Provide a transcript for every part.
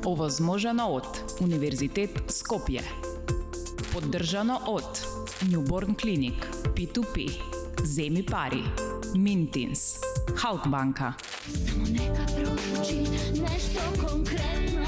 Овозможено од Универзитет Скопје. Поддржано од Newborn Clinic, P2P, Zemi Pari, Mintins, Halkbanka. Samo neka prođi nešto konkretno.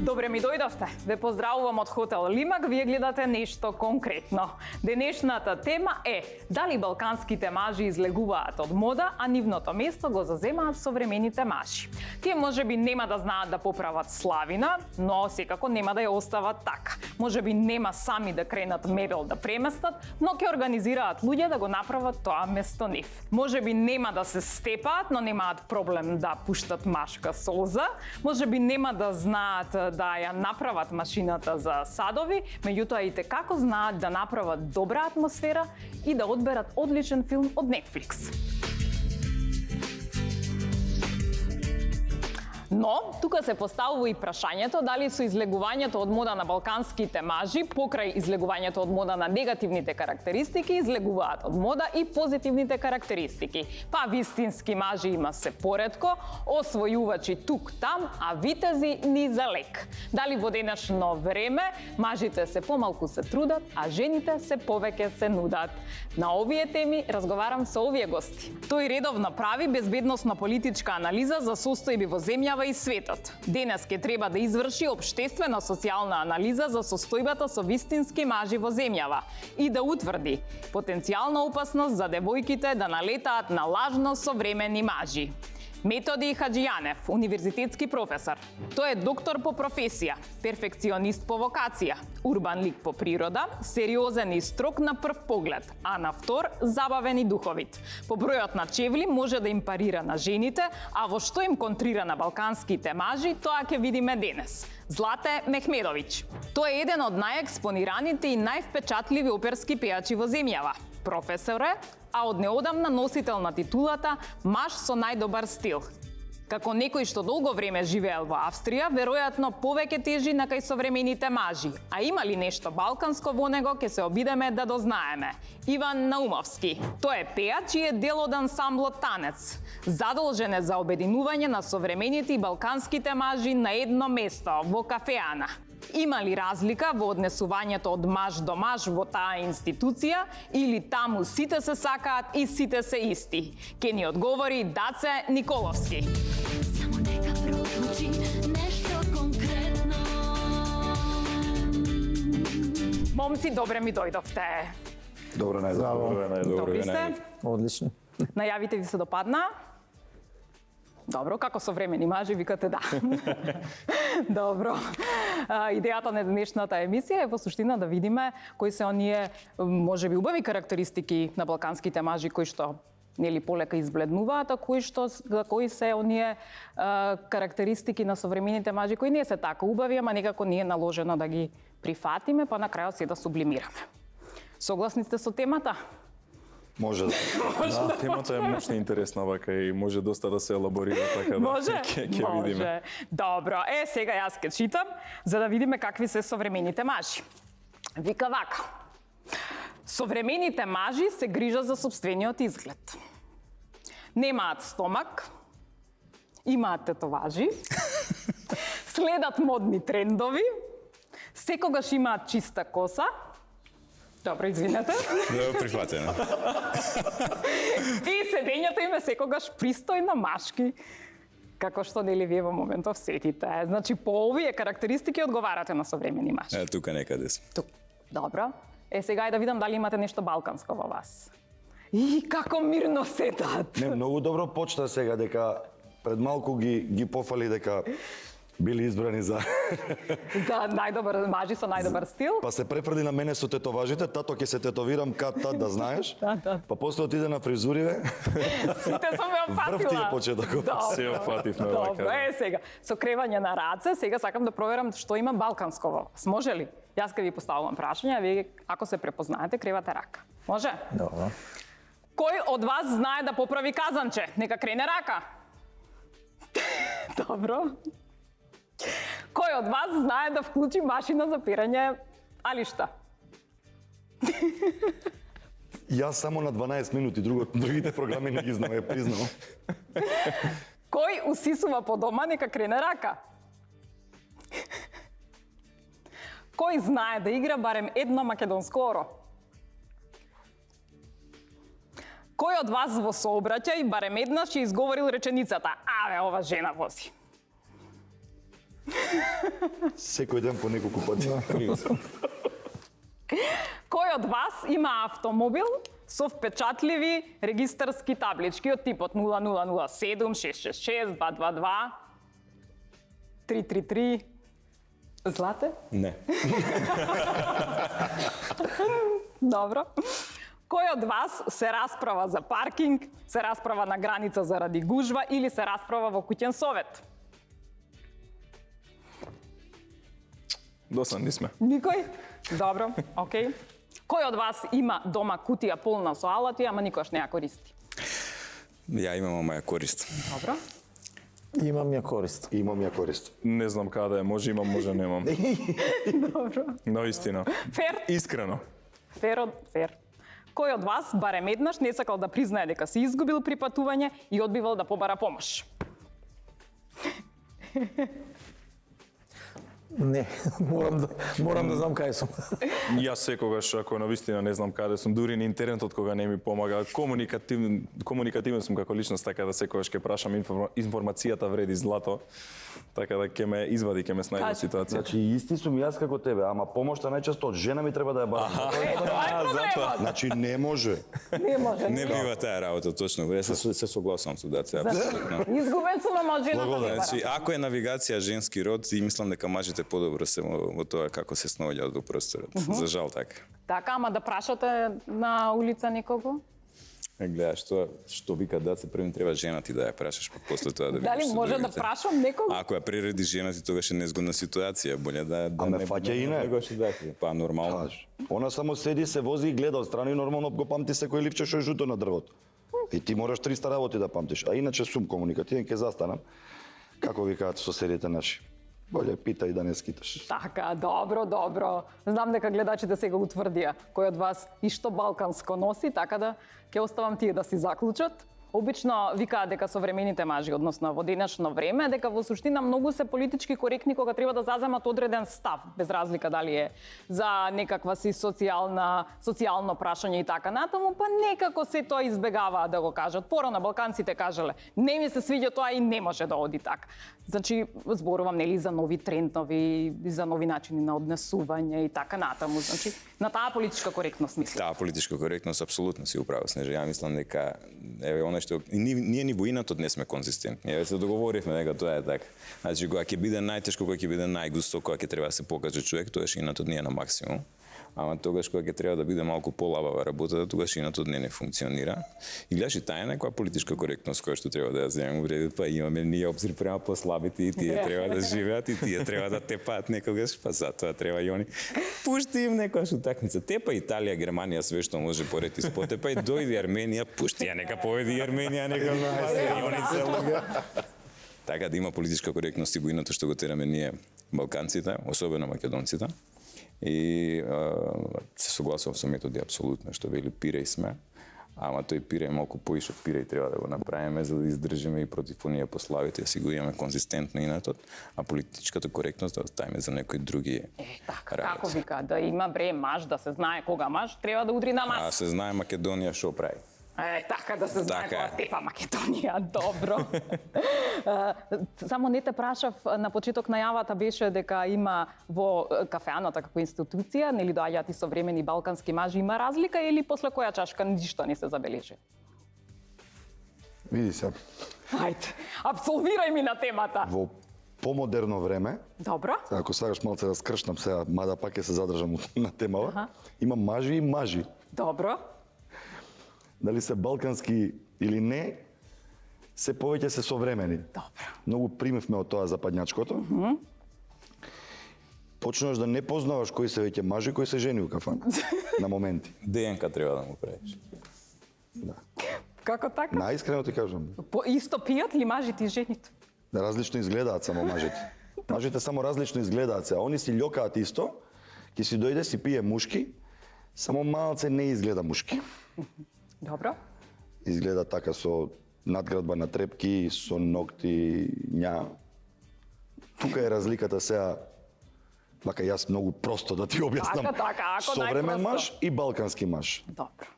Добре ми дојдовте. Ве поздравувам од хотел Лимак. Вие гледате нешто конкретно. Денешната тема е дали балканските мажи излегуваат од мода, а нивното место го заземаат современите мажи. Тие можеби нема да знаат да поправат славина, но секако нема да ја остават така. Можеби нема сами да кренат мебел да преместат, но ќе организираат луѓе да го направат тоа место нив. Можеби нема да се степаат, но немаат проблем да пуштат машка солза. Можеби нема да знаат да ја направат машината за садови, меѓутоа и како знаат да направат добра атмосфера и да одберат одличен филм од Netflix. Но, тука се поставува и прашањето дали со излегувањето од мода на балканските мажи, покрај излегувањето од мода на негативните карактеристики, излегуваат од мода и позитивните карактеристики. Па вистински мажи има се поретко, освојувачи тук-там, а витези ни за лек. Дали во денешно време мажите се помалку се трудат, а жените се повеќе се нудат? На овие теми разговарам со овие гости. Тој редовно прави безбедносна политичка анализа за состојби во земјава и светот. Денес ќе треба да изврши општествена социјална анализа за состојбата со вистински мажи во земјава и да утврди потенцијална опасност за девојките да налетаат на лажно современи мажи. Методи Хаджијанев, универзитетски професор. Тој е доктор по професија, перфекционист по вокација, урбан лик по природа, сериозен и строг на прв поглед, а на втор забавен и духовит. По бројот на чевли може да им парира на жените, а во што им контрира на балканските мажи, тоа ќе видиме денес. Злате Мехмедовиќ. Тој е еден од најекспонираните и највпечатливи оперски пејачи во земјава. Професор е, а од неодамна носител на титулата маж со најдобар стил. Како некој што долго време живеел во Австрија, веројатно повеќе тежи на кај современите мажи, а има ли нешто балканско во него, ќе се обидеме да дознаеме. Иван Наумовски. Тој е пејач и е дел од ансамблот Танец. Задолжен е за обединување на современите и балканските мажи на едно место, во кафеана. Има ли разлика во однесувањето од маж до маж во таа институција или таму сите се сакаат и сите се исти? Ке ни одговори Даце Николовски. Само нека прозвучи нешто конкретно. Момци, добре ми дојдовте. Добро најдобро. Добри сте? Одлично. Најавите ви се допадна? Добро, како современи мажи, викате да. Добро. Идејата на денешната емисија е во суштина да видиме кои се оние можеби убави карактеристики на балканските мажи кои што нели полека избледнуваат, а кои се оние карактеристики на современите мажи кои не се така убави, ама некако не е наложено да ги прифатиме, па на крајот се да сублимираме. Согласни сте со темата? Може да. Да, темата е мощно интересна вака и може доста да се елаборира, така да Може? ќе видиме. Може. Добро, сега јас ќе читам за да видиме какви се современите мажи. Вика вака. Современите мажи се грижат за сопствениот изглед. Немаат стомак, имаат тетоважи, следат модни трендови, секогаш имаат чиста коса. Добро, извинете. Да, прифатено. И седењето им е секогаш пристојно машки, како што нели вие во моментов сетите. Значи, по овие карактеристики одговарате на современи мажи. Тука некаде сме. Тук. Добро. Сега да видам дали имате нешто балканско во вас. И како мирно седат. Не, многу добро почна сега дека пред малку ги пофали дека били избрани за Да, најдобар мажи со најдобар стил. па се префрди на мене со тетоважите, тато ќе се тетовирам кад тад да знаеш. Да. Па после отиде на фризуриве. Сите сум ве опфатила. Врв ти е почетокот. Се опфативме вака. Добро, сега, со кревање на раце, сега сакам да проверам што има балканско во вас. Може ли? Јас ќе ви поставувам прашања, а вие ако се препознаете, кревате рака. Може? Добро. Кој од вас знае да поправи казанче? Нека крене рака. Добро. Кој од вас знае да вклучи машина за перење алишта? Јас само на 12 минути, другите програми не ги знам, ја признавам. Кој усисува по дома нека крене рака? Кој знае да игра барем едно македонско оро? Кој од вас во сообраќај барем еднаш ќе изговорил реченицата "Аве, ова жена вози"? Секој ден по неколку пати. Кој од вас има автомобил со впечатливи регистарски таблички од типот 0007, 666, 222, 333? Злате? Не. Добро. Кој од вас се расправа за паркинг, се расправа на граница заради гужва или се расправа во куќен совет? Досадни сме. Никој? Добро, окей. Кој од вас има дома кутија полна со алати, ама никош не ја користи? Ја имам, ама ја користам. Добро. Имам ја корист. Имам ја корист. Не знам каде е, може имам, може немам. Добро. Наистина. Фер? Искрено. Фер. Кој од вас барем еднаш не сакал да признае дека се изгубил при патување и одбивал да побара помош? Не, морам да знам кај сум. Јас секогаш, ако навистина не знам каде сум, дури на интернетот кога не ми помага, комуникативен сум како личност, така да секогаш ќе прашам информацијата вреди злато, така да ќе ме извади, ќе ме снајде во ситуација. Значи исти сум јас како тебе, ама помошта најчесто од жена ми треба да ја барам. Тоа е проблемот. Значи не може. Не може. Не бива таа работа, точно. Јас се согласувам со Даце, апсолутно. Изгубен сум, ама од жената не бара. Значи, ако е навигација женски род, и мислам дека мажите подобро се во тоа како се снаоѓаат во просторот. За жал така. Така, ама да прашате на улица некого? Гледаш, што вика Даце, првим треба жена ти да ја прашаш, па после тоа да видиш. Дали што може да другите. прашам некого? Ако ја приреди жена ти, тогаш е незгодна ситуација, боле да Аме фаќа и не. Па нормално. Она само седи, се вози и гледа отстрани, нормално го памти секој ливче што е жуто на дрвото. И ти мораш 300 работи да памтиш. А иначе сум комуникативен, ќе застанам. Како викаат соседите наши? Боле питај да не скиташ. Така, добро. Знам дека гледачите сега утврдија кој од вас и што балканско носи, така да ќе оставам тие да си заклучат. Обично викаат дека современите мажи, односно во денешно време, дека во суштина многу се политички коректни кога треба да заземат одреден став, без разлика дали е за некаква си социјално прашање и така натаму, па некако се тоа избегаваат да го кажат. Порано балканците кажале, не ми се свиѓа тоа и не може да оди така. Значи, зборувам нели за нови трендови, за нови начини на однесување и така натаму. Значи, на таа политичка коректност мислам. Таа политичка коректност апсолутно си управо, Снежа. Ја мислам дека еве она што ние ни во инатот не сме конзистентни. Еве се договоривме дека тоа е така. Значи кога ќе биде најтешко, кога ќе биде најгусто, кога ќе треба да се покаже човек, тогаш инатот не е на максимум. Ама тогаш кога ќе треба да биде малку полабава работата, тогаш инатот не функционира. И гледаш и таа е некоја политичка коректност која што треба да ја земеме во ред, па имаме ние обзир према послабите и тие треба да живеат и тие треба да тепаат некогаш, па затоа треба и они. Пушти им некоја утакмица. Тепа Италија, Германија, све што може поред испотепа и дојде Арменија, пушти ја нека победи Арменија, нека и они целога. Така да има политичка коректност и во иното што го тераме ние балканците, особено македонците. И се согласувам со Методи апсолутно, што вели пиреј сме, ама тој пиреј малку поише од пиреј треба да го направиме за да издржиме и против оние пославите, да си го имаме конзистентно инатот, а политичката коректност да оставиме за некои други Така, работи. како вика, да има маж, да се знае кога маж, треба да удри на мас. А се знае Македонија што прави. Така да се знае Така е. кога тепа Македонија, добро. Само не те прашав, на почеток најавата беше дека има во кафеаната како институција, нели доаѓаат и современи балкански мажи, има разлика или после која чашка ништо не се забележи? Види се, Ајде, абсолвирај ми на темата. во помодерно време, Добро. ако сакаш малце да скршнам сега, мада пак ќе се задржам на темава, има мажи и мажи. Добро. Дали се балкански или не, се повеќе се современи. Добро. Многу примевме од тоа западњачкото. Почнуваш да не познаваш кои се веќе мажи, кои се жени у кафана. На моменти. ДНК треба да му правиш. Како така? Најискрено ти кажам. Исто пијат ли мажите и жените? Различно изгледаат само мажите. Мажите само различно изгледаат се, а они си љокаат исто, ќе си дојде си пие мушки, само малце не изгледа мушки. Добро. Изгледа така со надградба на трепки, со ногти, ња. Тука е разликата сега, вака јас многу просто да ти објаснам. Така, ако Современ најпросто. маж и балкански маж. Добро.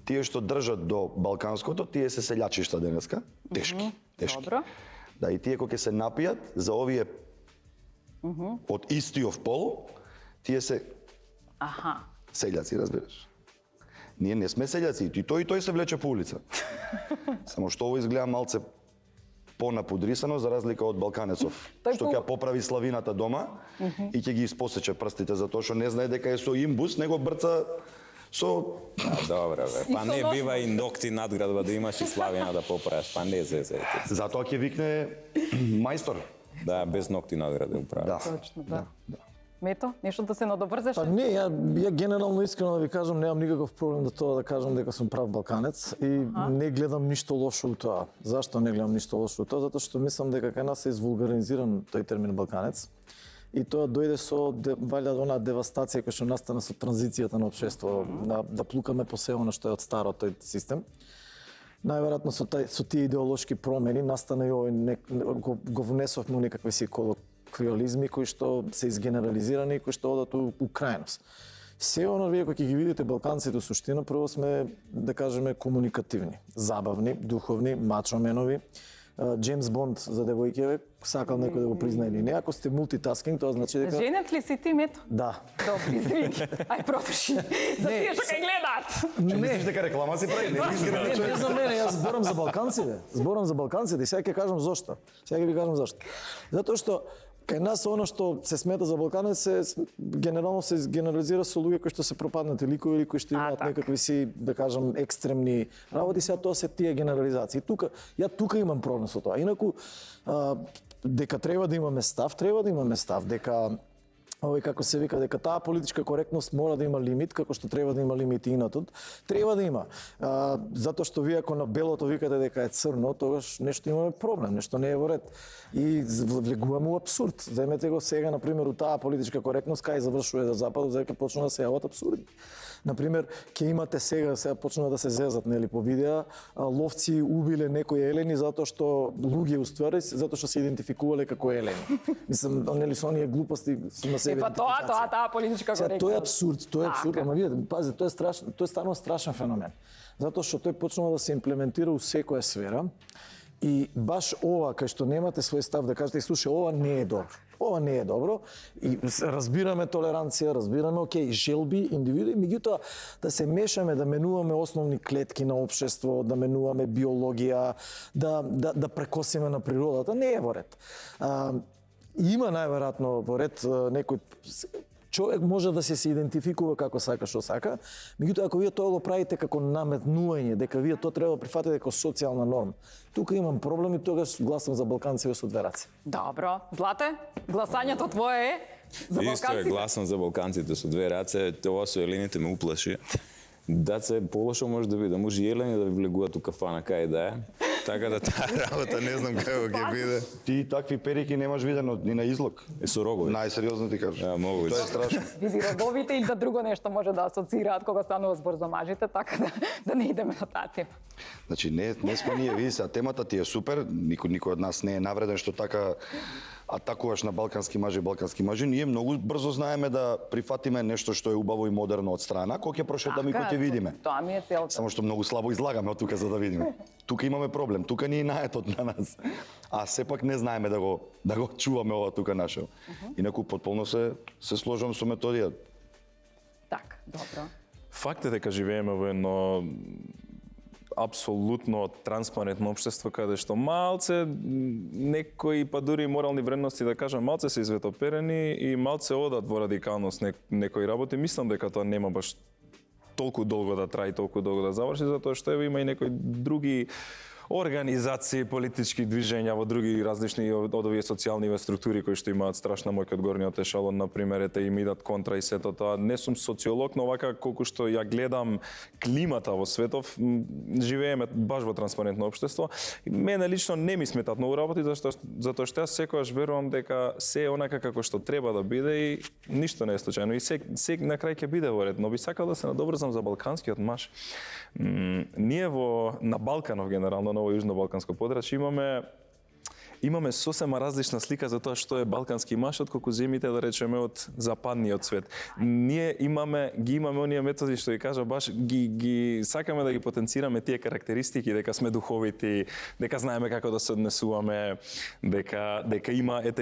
Тие што држат до балканското, тие се селјачишта денеска. Тешки, тешки. Добро. Да, и тие кои ќе се напијат, за овие од истиот пол, тие се Аха. селјаци, разбираш. Ние не сме селјаци, и тој се влече по улица. Само што ово изгледа малце понапудрисано за разлика од балканецов, Тој што ќе ја поправи славината дома и ќе ги испосече прстите затоа што не знае дека е со имбус, него брца со Добре, бе. Па не со бива и ногти надградба да имаш и славина да поправиш, па не се. затоа ќе викне мајстор. Да, без ногти надградба управи. Да. Точно, да. Мето, нешто да се надобрзеш? Па не, ја генерално искрено да ви кажам, немам никаков проблем да тоа да кажам дека сум прав балканец и не гледам ништо лошо у тоа. Зашто не гледам ништо лошо у тоа? Затоа што мислам дека кај нас е извулгаризиран тој термин балканец. И тоа дојде со валја онаа девастација која што настана со транзицијата на општество, да плукаме по се она што е од старот тој систем. Најверојатно со тие идеолошки промени настана и овој го внесовме у некакви си колоквиализми кои што се изгенерализирани и кои што одат у крајност. Се оно вие кои ќе ги видите балканците у суштина, прво сме, да кажеме, комуникативни, забавни, духовни, мачоменови. Джеймс Бонд за девојките, сакал некој да го призна или не. Ако сте мултитаскинг, тоа значи дека... Женет ли си ти, Мето? Да. Добри, извини. Ај, продолжи. За тие што кај гледаат. Мислиш дека реклама си прави? Не за мене, јас зборам за балканците. Зборам за балканците и сега ќе кажам зошто. Сега ќе ви кажам зошто. Затоа што кај нас оно што се смета за балканец се генерално се генерализира со луѓе кои што се пропаднати ликови или кои што имаат така. некакви си, да кажам, екстремни работи, сега тоа се тие генерализации. Тука имам проблем со тоа. Инаку дека треба да имаме став, дека како се вика, дека таа политичка коректност мора да има лимит, како што треба да има лимит и инатот, треба да има. Затоа што вие ако на белото викате дека е црно, тогаш нешто имаме проблем, нешто не е во ред. И влегуваме у апсурд. Земете го сега, например, у таа политичка коректност, кај завршува за Западот, дека почнува да се јават апсурди. Например, ќе имате сега почнува да се зезат, нели, по видеа, ловци убиле некои елени затоа што луѓе уствари, затоа што се идентификувале како елени. Мислам, нели со оние глупости на себе. Па таа политичка коректност. Тоа е абсурд, ама видите, пази, тоа е страшно, тоа е станува страшен феномен. Затоа што тој почнува да се имплементира у секоја сфера и баш ова кај што немате свој став да кажете, слушај, ова не е добро. Ова не е добро и разбираме толеранција, разбираме желби, индивиди, меѓутоа да се мешаме, да менуваме основни клетки на општество, да менуваме биологија, да прекосиме на природата, не е во ред. Има најверојатно во ред некој човек може да се идентификува како сака што сака, меѓутоа ако вие тоа го правите како наметнување, дека вие тоа треба да прифатите како социјална норма, тука имам проблем и тогаш гласам за балканци со две раце. Добро. Злате, гласањето твое е за Исто е, балканците. гласам за балканците со две раце, ова со елените ме уплаши. Да се полошо може да биде, може и елени да ви влегуваат у кафана кај да е. Така да таа работа не знам како ќе биде. Ти такви перики немаш видено ни на излог. Е со рогови. Најсериозно ти кажам. Да, могу. Тоа е страшно. Види роговите и да друго нешто може да асоцираат кога станува збор за мажите, така да не идеме на таа тема. Значи не сме ние, види се, темата ти е супер, никој од нас не е навреден што така атакуваш на балкански мажи, ние многу брзо знаеме да прифатиме нешто што е убаво и модерно од страна, кога ќе прошетаме и кога ќе видиме. Тоа ми е целта. Само што многу слабо излагаме од тука за да видиме. Тука имаме проблем, тука ни е наетот на нас. А сепак не знаеме да го чуваме ова тука нашо. Инаку потполно се сложам со Методија. Така, добро. Факт е дека живееме во едно апсолутно транспарентно општество каде што малце некои па дури и морални вредности да кажам малце се изветоперени и малце одат во радикалност некои работи. Мислам дека тоа нема баш толку долго да трае, толку долго да заврши, затоа што има и некои други организации, политички движења во други различни од овие социјални структури кои што имаат страшна моќ од горниот ешалон, например, ете им идат контра и сето тоа. Не сум социолог, но вака колку што ја гледам климата во светов, живееме баш во транспарентно општество. Мене лично не ми сметат многу работи, затоа што јас секогаш верувам дека се е онака како што треба да биде и ништо не е случајно. И се на крај ќе биде во ред, но би сакал да се надобрзам за балканскиот маш. Ние на Балканов генерално, на ово јужно-балканско подрачје имаме сосема различна слика за тоа што е балкански маш отколку земите, да речеме, од западниот свет. Ние ги имаме оние методи што ги кажа баш ги сакаме да ги потенцираме тие карактеристики, дека сме духовити, дека знаеме како да се однесуваме, дека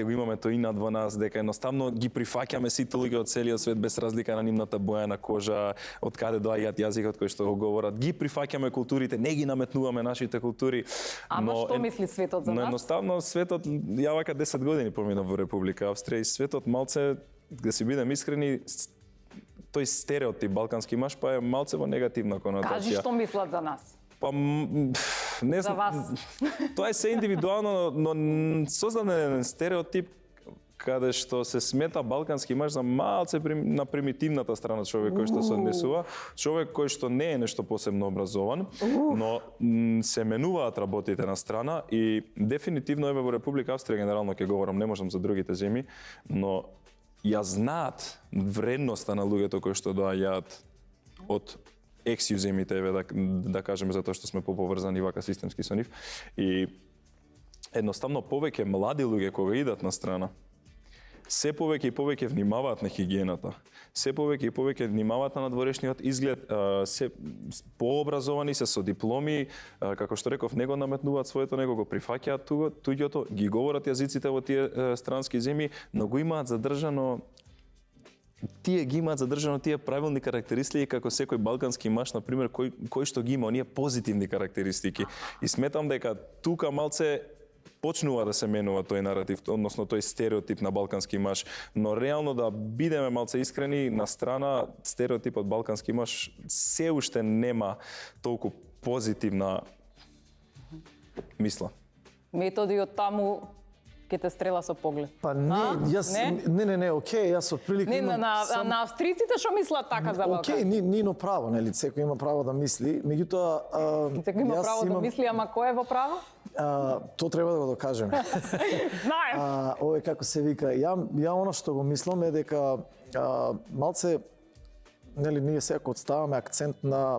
го имаме тоинат во нас, дека едноставно ги прифаќаме сите луѓе од целиот свет без разлика на нивната боја на кожа, од каде доаѓаат јазикот кој што го говорат. Ги прифаќаме културите, не ги наметнуваме нашите култури. Ама што мисли светот за нас? Едноставно светот, ја вака 10 години поминав во Република Австрија и светот малце, да си бидем искрени, тој стереотип балкански маш па е малце во негативна конотација. Кажи што мислат за нас. Па не За вас. Тоа е се индивидуално, но создаден стереотип каде што се смета балкански маш за малце на примитивната страна човек кој што се однесува, човек кој што не е нешто посебно образован, но се менуваат работите на страна и дефинитивно еве во Република Австрија генерално ќе говорам, не можам за другите земји, но ја знаат вредноста на луѓето кои што доаѓаат од ексју земјите, еве да кажеме, затоа што сме поповрзани вака системски со нив. И едноставно повеќе млади луѓе кога идат на страна, се повеќе и повеќе внимаваат на хигиената. Се повеќе и повеќе внимаваат на надворешниот изглед, се пообразовани се со дипломи, како што реков, не го наметнуваат своето, него го прифаќаат туѓото, ги говорат јазиците во тие странски земји, но го имаат задржано тие правилни карактеристики како секој балкански маш, на пример, кој што ги има оние позитивни карактеристики. И сметам дека тука малце почнува да се менува тој наратив, односно тој стереотип на балкански маш, но реално да бидеме малце искрени, на страна стереотипот балкански маш се уште нема толку позитивна мисла. Методи од таму ќе те стрела со поглед. Па не, окей, јас отприлика Не, на австриците што мислат така за Балкан? Окей, нино право, нели, секој има право да мисли, меѓутоа Секој има право да мисли, ама кој е во право? То треба да го докажеме. Знаем. Овој како се вика, ја оно што го мислам е дека малце, нели, ние секако отставаме акцент на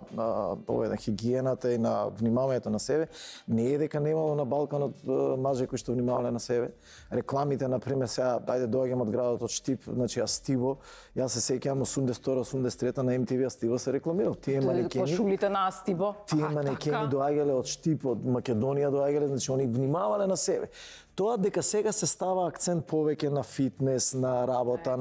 хигиената и на внимавањето на себе. Не е дека немало на Балканот мажи кои што внимавале на себе. Рекламите, например, сега, доаѓам од градот од Штип, значи Астиво, јас се сеќавам 82-83 на MTV Астиво се рекламирал. Тие манекени. По шулите на Астиво. Тие манекени доаѓале од Штип, од Македонија доаѓале, значи они внимавале на себе. Тоа дека сега се става акцент повеќе на фитнес, на работа,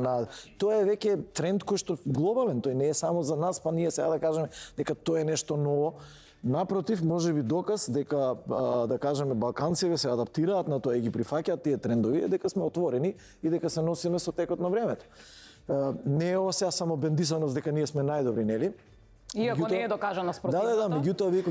тоа е веќе тренд кој што глобален, тој не е само за нас, па ние сега да кажеме дека тоа е нешто ново. Напротив, може би доказ дека да кажеме балканците се адаптираат на тоа и ги прифаќаат тие трендови, дека сме отворени и дека се носиме со текот на времето. Не е ова сега само бендисаност дека ние сме најдобри, нели? Иако не е докажано спротивното. Да, меѓутоа вие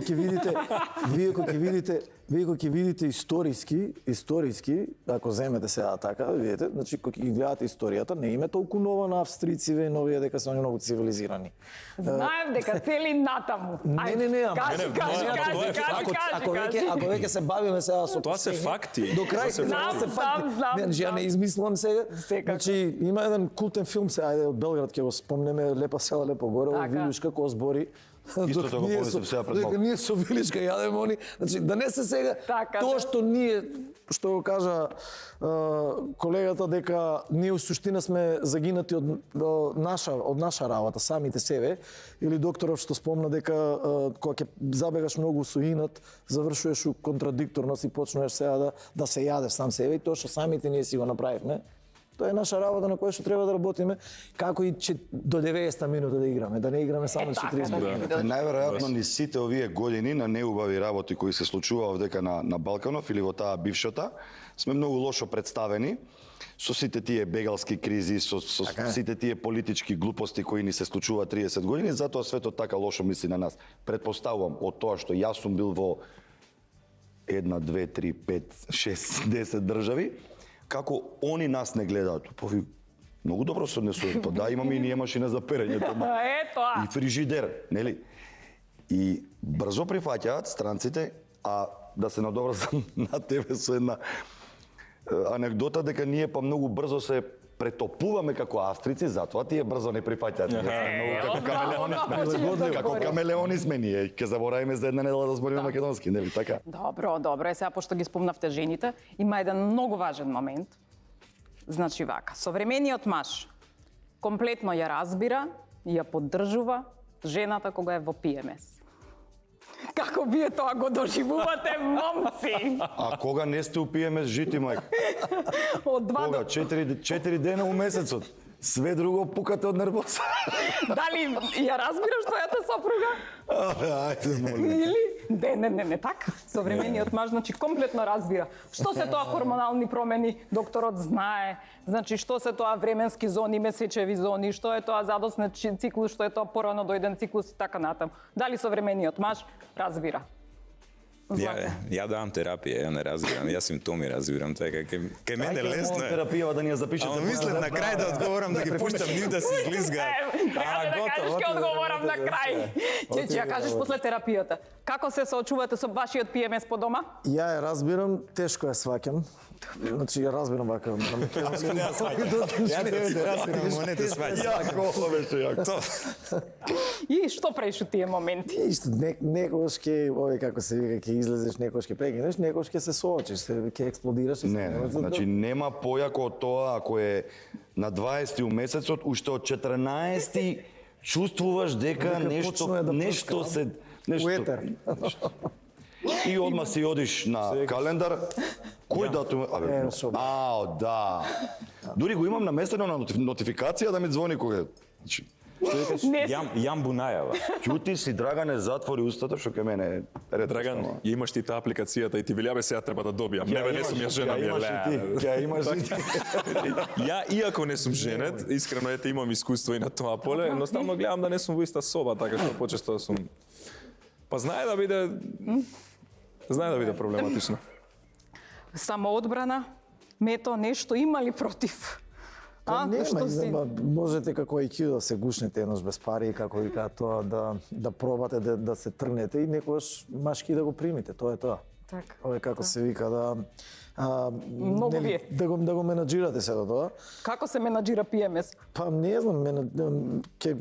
кога ќе видите историски, ако земете сега така, видите, значи кога ги гледате историјата, не име толку нова на австрициве и новија дека се многу цивилизирани. Знаем дека цели натаму. Не, кажи. Ако веќе се бавиме сега со тоа се факти. До крај се Знам. Ја не измислам сега. Значи има еден култен филм сега од Белград ќе го спомнеме, Лепа села лепо горе, од Вилјушка кој збори. Истото го помислам сега пред малку. Дека ние со Виличка јадеме они, значи да не се сега тоа што ние, што го кажа колегата, дека ние у суштина сме загинати од наша работа, самите себе, или докторов што спомна дека кога ќе забегаш многу со инат, завршуваш у контрадикторност и почнуваш сега да се јадеш сам себе и тоа што самите ние си го направивме. Тоа е наша работа на која што треба да работиме, како и до 90 минути да играме, да не играме само 40 минути. Најверојатно ни сите овие години на неубави работи кои се случува овдека на Балканов или во таа бившата, сме многу лошо представени со сите тие бегалски кризи, со сите тие политички глупости кои ни се случуваат 30 години, затоа светот така лошо мисли на нас. Предпоставувам од тоа што јас сум бил во 1, 2, 3, 5, 6, 10 држави, како они нас не гледаат. Пови, многу добро се однесуват. Па да, имаме и ние машина за перење дома. Ето, И фрижидер, нели? И брзо прифаќаат странците, а да се надоврзам на тебе со една анекдота дека ние па многу брзо се претопуваме како австрици, затоа тие брзо не прифаќаат. Ние сме многу како камелеони сме. Како камелеони сме ние. Ќе заборавиме за една недела да збориме македонски, нели така? Добро, добро. Сега пошто ги спомнавте жените, има еден многу важен момент. Значи вака, современиот маж комплетно ја разбира и ја поддржува жената кога е во ПМС. Како вие тоа го доживувате, момци? А кога не сте упиеме жити, мајка? Од 2 Кога? до 4 дена у месецот. Све друго пукате од нервоза. Дали ја разбираш твојата сопруга? Ајде, молим. Или? Не, така. Современиот маж, значи, комплетно разбира. Што се тоа хормонални промени, докторот знае. Значи, што се тоа временски зони, месечеви зони, што е тоа задоснет циклус, што е тоа порано дојден циклус и така натаму. Дали современиот маж разбира? Ја давам терапија, ја не разбирам, јас симптоми разбирам, така кај мене лесно е. Терапија да ни ја запишете. Ама мислам на крај да одговорам, да ги пуштам нив да се излизга. Треба да кажеш ќе одговорам на крај. Ќе ја кажеш после терапијата. Како се соочувате со вашиот ПМС по дома? Ја ја разбирам, тешко ја сваќам. Значи ја разбирам вака на македонски. Ја не разбирам, не те сваќам. Јако, беше јако. И што правиш у тие моменти? И што некогаш ќе, овој како се вика, ќе излезеш, некогаш ќе прегинеш, некогаш ќе се соочиш, ќе експлодираш и Не, значи нема појако од тоа ако е на 20 месецот, уште од 14 чувствуваш дека нешто се Уетер. И одма си одиш на календар. Кој датум? Да. Дури го имам наместено на нотификација да ми звони кога. Значи, Јам Бунајава. ќути си, Драгане, затвори устата, што ке мене е ред. Драган, ја имаш ти таа апликацијата и ти велјабе сега треба да добијам. Не сум ја жена ми е Ја имаш и ти. Ја, иако не сум женет, искрено ете имам искуство и на тоа поле, едноставно гледам да не сум во иста соба, така што почесто да сум... Па знае да биде проблематично. Самоодбрана, мето, нешто има ли против? Нема, можете како IQ да се гушнете еднаш без пари, како вика тоа, да пробате да се тргнете и некогаш машки да го примите, тоа е тоа. Така. Ова е како се вика Многу вие. да го менаџирате се до тоа. Како се менаџира ПМС? Па не знам,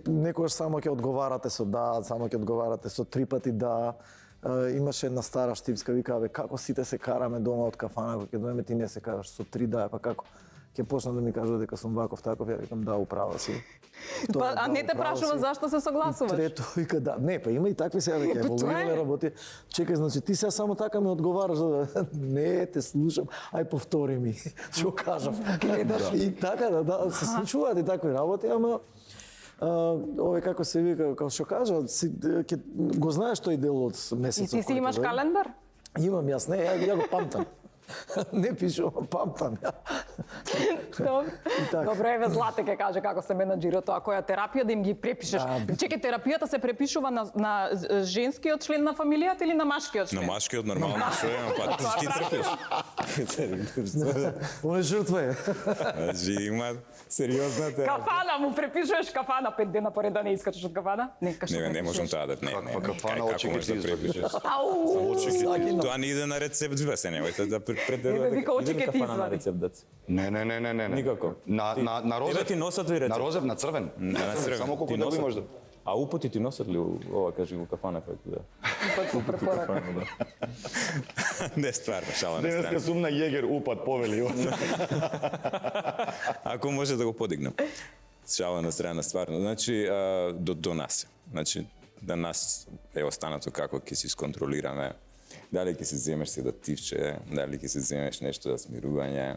некогаш само ќе одговарате со да, само ќе одговарате со 3 пати да. Имаше една стара штипска вика, како сите се караме дома од кафана, кога ќе дојдеме ти не се караш со 3 да, па како? Ќе почнат да ми кажат дека сум ваков таков, ја викам да, управа си. Па, а не те прашува зашто се согласуваш? Трето вика да. Не, па има и такви сега дека еволуирале работи. Чекај, значи ти сега само така ми одговараш да не те слушам. Ај повтори ми што кажав. Гледаш и така да се случуваат и такви работи, ама овој како се вика, како што кажа, ќе го знаеш тој дел од месецот. И ти си имаш календар? Имам јас, не, ја го памтам. Не пишувам, памтам ја. Добре, еве Злате ќе каже како се менаџира тоа, која терапија да им ги препишеш. Чекај, терапијата се препишува на женскиот член на фамилијата или на машкиот член? На машкиот нормално што е, па ти трпиш. Он е жртва е. Значи има сериозна терапија. Кафана му препишуваш кафана 5 дена поред да не искачеш од кафана? Не можам тоа да не. кафана Како можеш да препишеш? Тоа не иде на рецепт, се немојте да Еве вика очи ке ти извади. Не. Никако. На розев. Тебе ти носат ли рецепт? На розев, на црвен. На црвен. Само колку Ти да го носат? имаш да. А употи ти носат ли ова, кажи го кафана како да? Пак супер препорака. Не стварно, шала на Денеска страна. сум на Јегер упат повели. Ако може да го подигнам. Шала на страна, стварно. Значи, до нас. Значи, да нас е останато како ќе си сконтролираме. Дали ќе се земеш седативче, дали ќе се земеш нешто за смирување.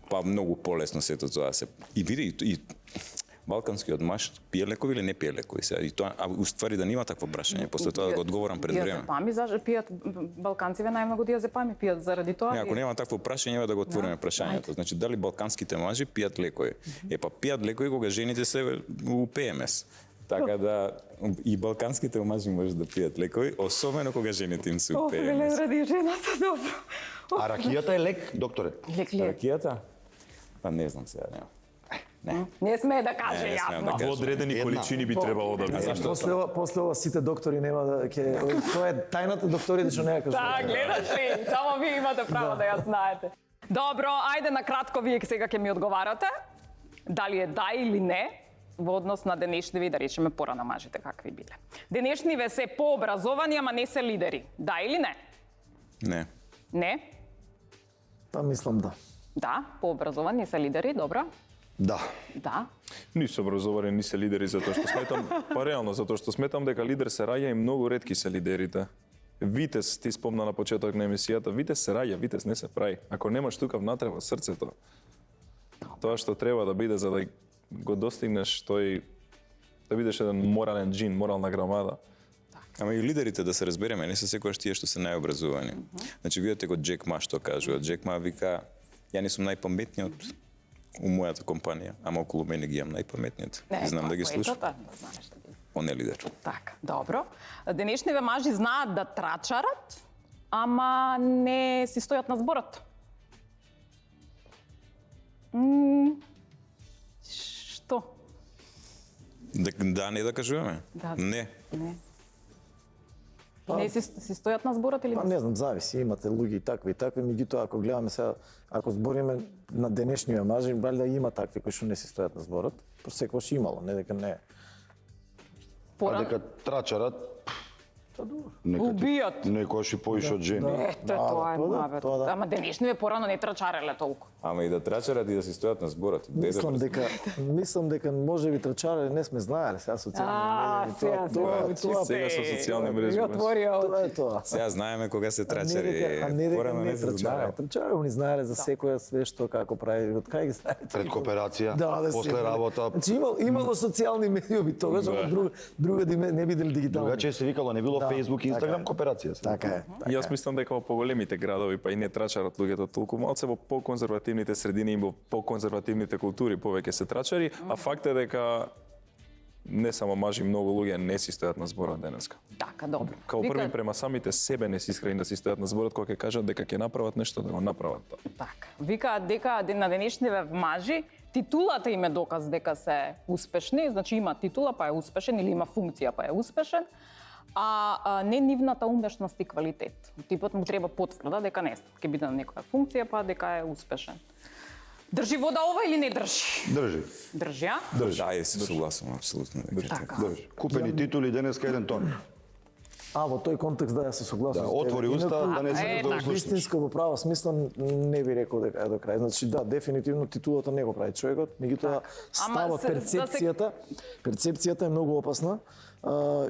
Па многу полесно сето тоа се. И види, и балканскиот маж пие лекови или не пие лекови сега? И тоа, а уствари да нема такво прашање, после тоа да го одговорам пред време. Диазепами, зашто пијат балканциве најмногу диазепами пијат заради тоа? Не, ако нема такво прашање, да го отвориме прашањето. Значи, дали балканските мажи пијат лекови? Па пијат лекови кога жените се у ПМС. Така да и балканските омажи може да пијат лекови, особено кога жените им се упеени. ради жената, добро. А ракијата е лек, докторе. Лек ли е? Ракијата? Па не знам сега, нема. Не смее да каже Не смеам јасно. да Во кажам. одредени количини би требало да биде. После ова сите доктори нема да ќе тоа е тајната докторите што не ја кажуваат. Да, гледаш ли? Само вие имате право да ја знаете. Добро, ајде на кратко вие сега ќе ми одговарате. Дали е да или не во однос на денешниве, да речеме порано мажите какви биле. Денешниве се пообразовани, ама не се лидери. Да или не? Не. Не? Па мислам да. Да, пообразовани се лидери, добро. Да. Да. Ни се образовани, ни се лидери затоа што сметам, па реално затоа што сметам дека лидер се раѓа и многу ретки се лидерите. Витез, ти спомна на почеток на емисијата, Витез се раѓа, Витез не се прави. Ако немаш тука внатре во срцето, тоа што треба да биде за да го достигнеш тој, да бидеш еден морален джин, морална грамада. Ама и лидерите, да се разбереме, не се секогаш тие што се најобразовани. Значи, видите го Джек Ма што кажува. Джек Ма вика, ја не сум најпаметниот у мојата компанија, ама околу мене ги имам најпаметниот. И знам да ги слушам. Да знаеш да ги. Он е лидер. Така, добро. Денешниве мажи знаат да трачарат, ама не си стојат на зборот. Што? Да, не да кажуваме? Да. Не. Не. Не си стојат на зборот или Па не? не знам, зависи, имате луѓе и такви, меѓутоа ако гледаме сега, ако збориме на денешниве мажи, валјда има такви кои што не си стојат на зборот, секогаш имало, не дека не е. А дека трачарат, Убијат. некојаш и поише од жени. Ето, тоа е тоа да, мавет. тоа да. Ама денешниве порано не трачареле толку. Ама и да трачарат и да си стојат на зборот. Мислам дека може би трачаре не сме знаеле сега социјални медии. сега Сега со социјални мрежи. Тоа е тоа. Сега знаеме кога се трачари. А не дека Порано не се трачаре. знаело. Трачаре они знаеле за секоја све што како прави, од кај ги знаете. Пред кооперација, Да, после сигурно. работа. Значи имало социјални медиуми тогаш, ама друга не видели дигитални. Другаче се викало, не било Да, Facebook, така Instagram, е. кооперација. Така е. Јас мислам дека во поголемите градови, па и не трачарат луѓето толку, малце во поконзервативните средини и во поконзервативните култури повеќе се трачари, а факт е дека не само мажи, многу луѓе не си стојат на зборот денеска. Така, добро. Као Вика- први према самите себе не си искрени да си стојат на зборот кога ќе кажат дека ќе направат нешто, да го направат. Така. Викаат дека на денешниве мажи титулата им е доказ дека се успешни, значи има титула па е успешен или има функција па е успешен, а не нивната умешност и квалитет. Типот му треба потврда дека не ќе биде на некоја функција па дека е успешен. Држи вода ова или не држи? Држи, Држи, а? Да, јас се согласувам апсолутно. Така. држи. Купени титули денеска еден тон. А, во тој контекст да, јас се согласувам. Да, отвори уста, да не се да така. услушнеш. Вистинско во право смисло не би рекол дека е до крај. Значи да, дефинитивно титулата не го прави човекот, меѓутоа ставот, перцепцијата е многу опасна.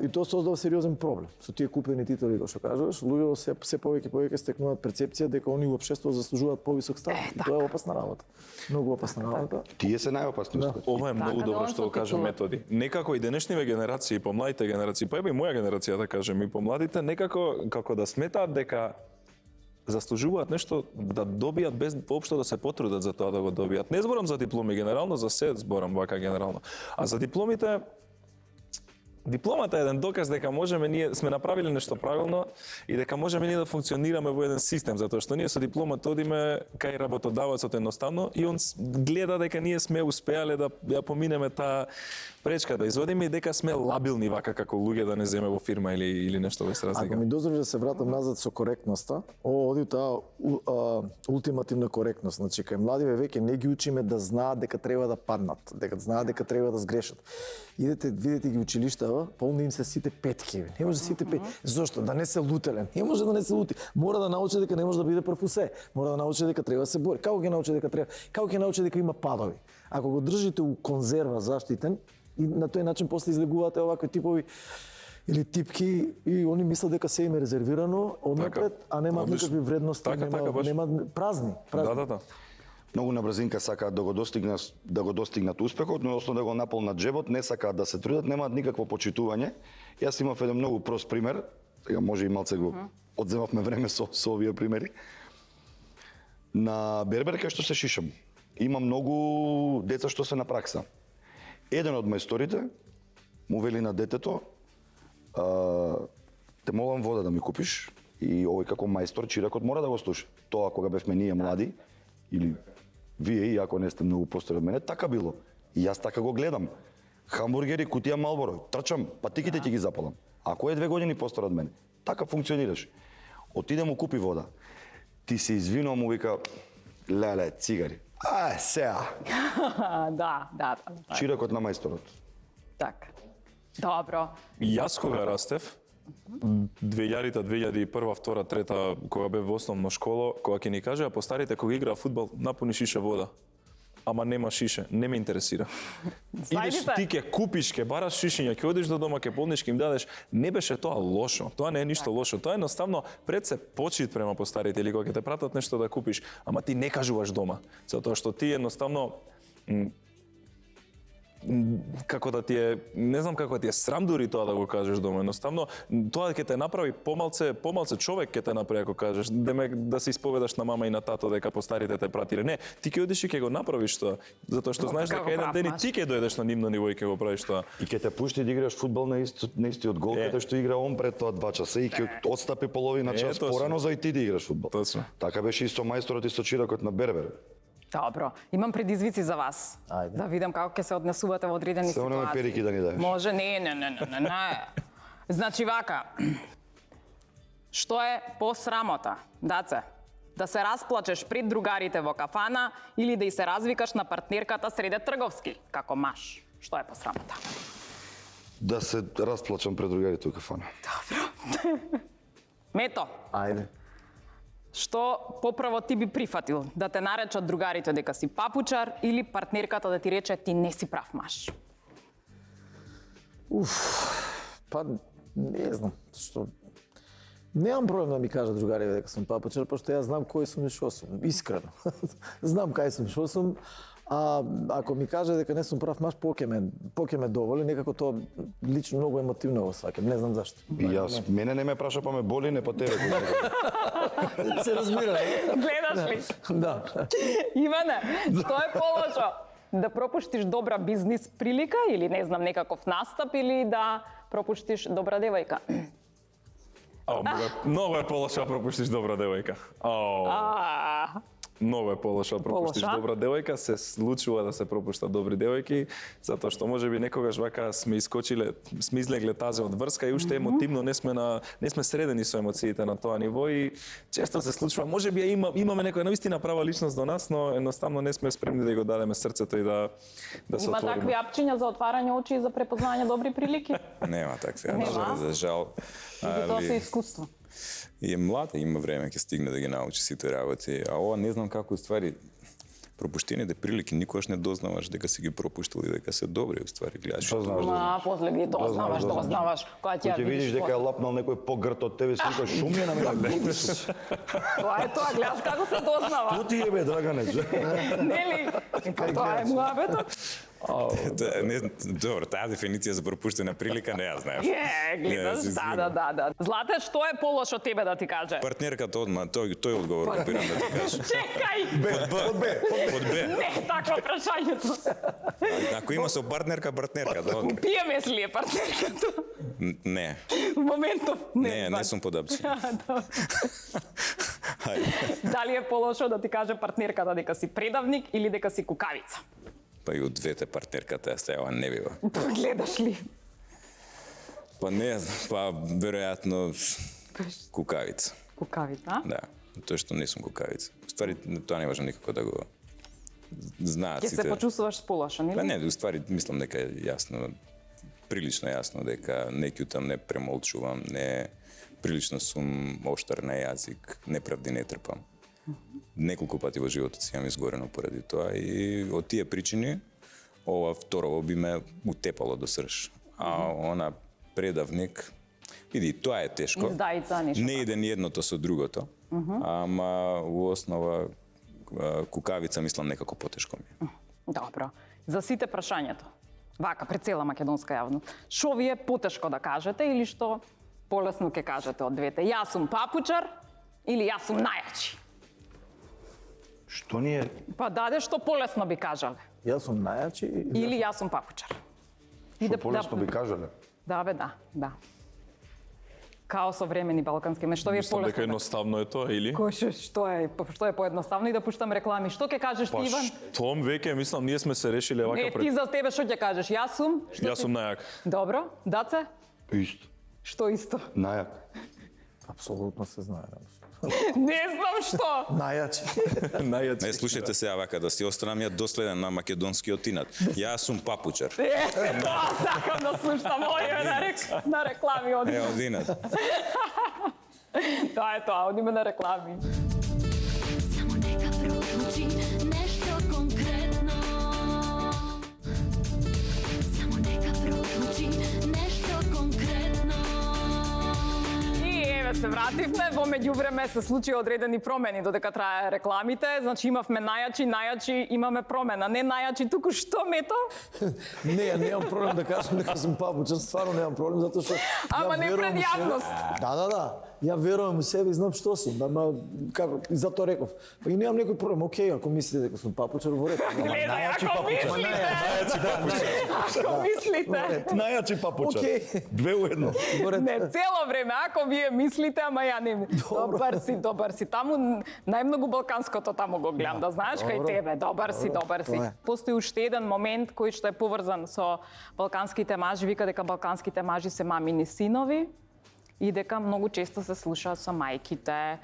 И тоа создава сериозен проблем. Со тие купени титули, кои што кажуваш, луѓето се повеќе стекнуваат перцепција дека они во општеството заслужуваат повисок статус. И тоа е опасна работа. Многу опасна работа. Тие се најопасни. Да. Ова е многу да добро он што со го кажа титула. Методи. Некако и денешниве генерации, помладите генерации, па ева и моја генерација да кажем, и помладите, некако како да сметаат дека заслужуваат нешто да добијат без воопшто да се потрудат за тоа да го добијат. Не зборам за дипломи генерално, за се зборам вака генерално. А за дипломите, дипломата е еден доказ дека можеме, ние сме направиле нешто правилно и дека можеме ние да функционираме во еден систем, затоа што ние со дипломата одиме кај работодавецот едноставно и он гледа дека ние сме успеале да ја поминеме таа пречка, да изводиме и дека сме лабилни вака како луѓе да не земе во фирма или нешто без Ако разлика. ми дозволиш да се вратам назад со коректноста, оди таа ултимативна коректност. Значи, кај младиве веќе не ги учиме да знаат дека треба да паднат, дека знаат дека треба да сгрешат. Идете, видите ги училиштава, полни им се сите петки. Не може сите петки. Зошто? Да не се лутелен. Не може да не се лути. Мора да научи дека не може да биде прв усе. Мора да научи дека треба да се бори. Како ќе научи дека треба? Како ќе научи дека има падови? Ако го држите у конзерва заштитен, и на тој начин после излегувате овакви типови или типки и они мислат дека се им е резервирано однапред, а немаат Одлично. никакви вредности, Така, баш. немаат празни. Да. Многу на брзинка сакаат да го достигнат успехот, но односно да го наполнат джебот, не сакаат да се трудат, немаат никакво почитување. Јас имав еден многу прост пример, сега може и малце го одземавме време со овие примери. На бербер кај што се шишам, има многу деца што се на пракса. Еден од мајсторите му вели на детето, те молам вода да ми купиш и овој како мајстор чиракот мора да го слуша. Тоа кога бевме ние млади или вие, иако не сте многу постари од мене, така било. И јас така го гледам. Хамбургери, кутија Малборо, трчам, патиките ќе ги запалам. Ако е 2 години постар од мене, така функционираш. Отиде му купи вода. Ти се извинува, му вика, леле, цигари. Сеа. Да. Чиракот на мајсторот. Така. Добро. Јас кога растев, 2000-та, 2001, 2, 3, кога бев во основна школа, кога ќе ни кажеа постарите кога играа фудбал, напуни шише вода. Ама нема шише, не ме интересира. Идеш, ти ќе купиш, ќе бараш шишиња, ќе одиш до дома, ќе полниш, ќе им дадеш. Не беше тоа лошо. Тоа не е ништо лошо. Тоа е едноставно пред се почит према постарите или кога ќе те пратат нешто да купиш, ама ти не кажуваш дома. Затоа што ти едноставно како да ти е, не знам како да ти е срам дури тоа да го кажеш дома. Едноставно тоа ќе те направи помалце човек ќе те направи ако кажеш да се исповедаш на мама и на тато дека постарите те пратиле. Не, ти ќе одиш и ќе го направиш тоа, затоа што знаеш дека еден ден и ти ќе дојдеш на нивно ниво и ќе го правиш тоа. И ќе те пушти да играш фудбал на истиот гол каде што игра он пред тоа 2 часа и ќе отстапи половина час порано за и ти да играш фудбал. Точно. Така беше и со мајсторот и со чиракот на Бербер. Добро. Имам предизвици за вас. Ајде. Да видам како ќе се однесувате во одредени Се онаме ситуации. перики да ни даеш. Може, не. Значи вака. Што е посрамота, даце? Да се расплачеш пред другарите во кафана или да и се развикаш на партнерката среде трговски, како маш? Што е посрамота? Да се расплачам пред другарите у кафана. Мето, Ајде. што поправо ти би прифатил? Да те наречат другарите дека си папучар или партнерката да ти рече ти не си прав маш? Па, не знам, што... Немам проблем да ми кажат другари дека сум папучар, пошто јас знам кој сум и што сум, искрено. Знам кај сум, што сум, а ако ми каже дека не сум прав маш, поќе ме доволи, некако тоа лично многу емотивно го сваќам, не знам зашто. И јас, мене не ме праша, па ме боли, не па тебе. Се разбира, Гледаш ли? да. Иване, што е полошо? Да пропуштиш добра бизнис прилика или не знам некаков настап или да пропуштиш добра девојка? Многу е полошо да пропуштиш добра девојка. Многу е полошо да пропуштиш Полоша? добра девојка, се случува да се пропуштат добри девојки, затоа што можеби некогаш вака сме излегле тазе од врска и уште емотивно не сме средени со емоциите на тоа ниво и често се случува, можеби имаме некоја навистина права личност до нас, но едноставно не сме спремни да го дадеме срцето и да се Има отвориме. такви апчиња за отварање очи и за препознавање добри прилики? Нема такви, Нема? за жал. Или тоа се искуство? И е млад, има време ќе стигне да ги научи сите работи. А ова не знам како уствари пропуштените прилики никогаш не дознаваш дека си ги пропуштил и дека се добри уствари гледаш. Што знаеш? После ги дознаваш. Кога ќе ја Ќе видиш дека е лапнал некој погрт од тебе, си викаш шумија на мене. Тоа е тоа, гледаш како се дознава. Ту ти е бе, Драгане. Нели? Тоа е муабетот. Добро, таа дефиниција за пропуштена прилика не ја знаеш. Гледаш, Не, да. Злате, што е полошо тебе да ти каже? Партнерката одма, тој одговор копирам да ти кажеш. Чекај! Под Б. Не, такво прашањето. Ако има со партнерка, да одма. Пиеме ли е партнерката? Не, В моментов? не сум подапчи. Дали е полошо да ти каже партнерката дека си предавник или дека си кукавица? Па и од двете партнерката ја стајава не бива. Гледаш ли? Па не знам, па веројатно кукавица. Кукавица? Да, тоа што не сум кукавица. Ствари, тоа не можам никако да го знаат Ќе сите. се почувствуваш сполошен, Па или? не, ствари, мислам дека е јасно, прилично јасно дека не ќутам, не премолчувам, не прилично сум оштар на јазик, неправди не трпам. Неколку пати во животот си имам изгорено поради тоа и од тие причини ова второво би ме утепало до срж. А она предавник, види, тоа е тешко. Издајца, нешто. Не иде ни едното со другото, ама во основа кукавица мислам некако потешко ми е. Добро. За сите прашањето. Вака, пред цела македонска јавност. Што ви е потешко да кажете или што полесно ќе кажете од двете? Јас сум папучар или јас сум најачи? Што ни е? Па даде што полесно би кажале. Јас сум најачи. Или јас сум папучар. Иде- полесно би кажале. Да, бе, да. Као современи балкански меч, што ви е Мислам дека полесно? едноставно е тоа, или? Што е поедноставно и да пуштам реклами? Што ќе кажеш Па ти, Иван? штом веќе, мислам, ние сме се решиле Не, вака ти за тебе што ќе кажеш? Јас сум? Јас сум најак. Добро, Даце? Исто. Што исто? Најак. Апсолутно се знае. Не знам што. Најачи. Најак. Не, слушајте сега вака, да си останам ја доследен на македонскиот инат. Јас сум папучар. Тоа сакам да слушам овие на реклами од. Е, од инат. Тоа е тоа, одиме на реклами. Само нека прозвучи нешто конкретно. Само нека прозвучи нешто конкретно. И еве се вративме, во меѓувреме се случи одредени промени додека трае рекламите, значи имавме најачи, имаме промена, не најачи, туку што мето? Не, немам проблем да кажам дека сум папучар, стварно немам проблем затоа што Ама ја не верувам пред у себе. јавност. Да. Ја верувам у себе и знам што сум. Ама како и затоа реков. Па и немам некој проблем. Океј, ако мислите дека сум папучар, во ред. Гледај, ако мислите, ако мислите. Најачи папучар. Океј. Две у едно. Во ред. Не, цело време, ако вие мислите, ама ја не. Добар си. Таму најмногу балканското таму го гледам, да знаеш кај тебе. Добар си. Тоа е. Постои уште еден момент кој што е поврзан со балканските мажи, вика дека балканските мажи се мамини синови и дека многу често се слушаат со мајките.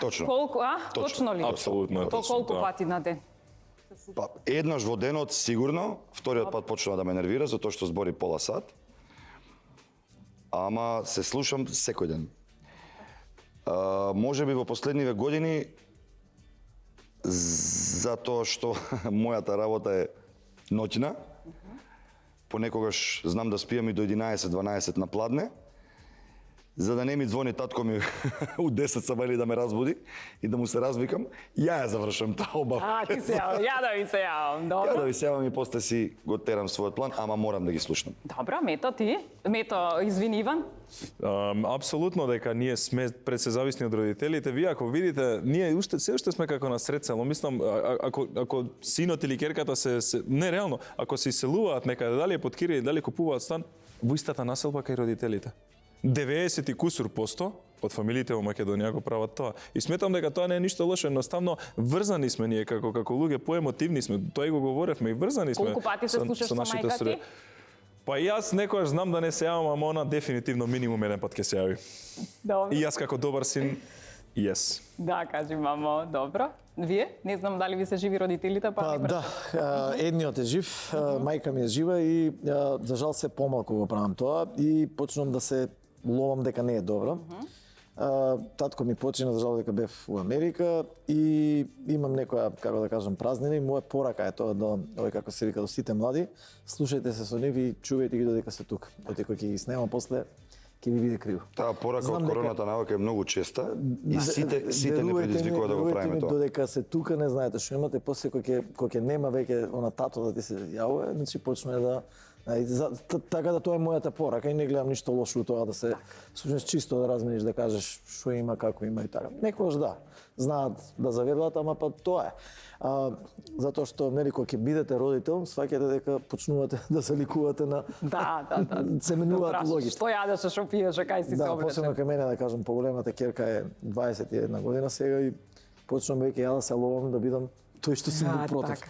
Точно. Колку, Точно ли? Апсолутно е То точно колку тоа. пати на ден? Па, еднаш во денот сигурно, вториот пат почнува да ме нервира затоа што збори пола сат. Ама се слушам секој ден. Може би во последниве години затоа што мојата работа е ноќна. Понекогаш знам да спијам и до 11-12 на пладне, за да не ми звони татко ми у 10 сабајли да ме разбуди и да му се развикам, ја завршам таа обава. Ти се јавам, ја да ви се јавам, Ја добро. да ви севам и после си го терам својот план, ама морам да ги слушнам. Добро, Мето, ти? Мето, извини, Иван? Апсолутно дека ние сме пред се зависни од родителите. Вие ако видите, ние се уште сме како на сред село. Мислам, ако синот или керката се не реално, ако се иселуваат некаде, дали е под кирија, дали купуваат стан, во истата населба кај родителите. 90 и кусур посто од фамилиите во Македонија го прават тоа. И сметам дека тоа не е ништо лошо, едноставно врзани сме ние како луѓе, поемотивни сме. Тоа и го говоревме и врзани сме. Колку пати се слушаш со нашите мајка ти? Па јас некојаш знам да не се јавам, ама она дефинитивно минимум еден пат ќе се јави. Добро. И јас како добар син, yes. Да, кажи, мамо, добро. Вие? Не знам дали ви се живи родителите, па Па не да, едниот е жив, мајка ми е жива и за жал се помалку го правам тоа и почнувам да се ловам дека не е добро. Татко ми почина, за жал дека бев у Америка и имам некоја, како да кажам, празнина и моја порака е тоа до овој како се вика до сите млади, слушајте се со нив и чувајте ги додека се тука. Додека ќе ги снемам после ќе ви биде криво. Таа порака Знам од дека- короната навака е многу честа и сите не предизвикува да го правиме тоа. Додека се тука не знаете што имате, после кога ќе нема веќе она тато да ти се јавува, значи почнува да така да тоа е мојата порака и не гледам ништо лошо у тоа да се слушнеш чисто да размениш да кажеш што има, како има и така. Некогаш да, знаат да заведуваат, ама па тоа е. Затоа што нели кога ќе бидете родител, сваќате дека почнувате да се ликувате на Да. се менуваат Прашаш, улогите. Што јадеше, што пиеше, кај си се Да, посебно облечен? кај мене да кажам, поголемата керка е 21 година сега и почнам веќе ја да се ловам да бидам тој што сум бил против.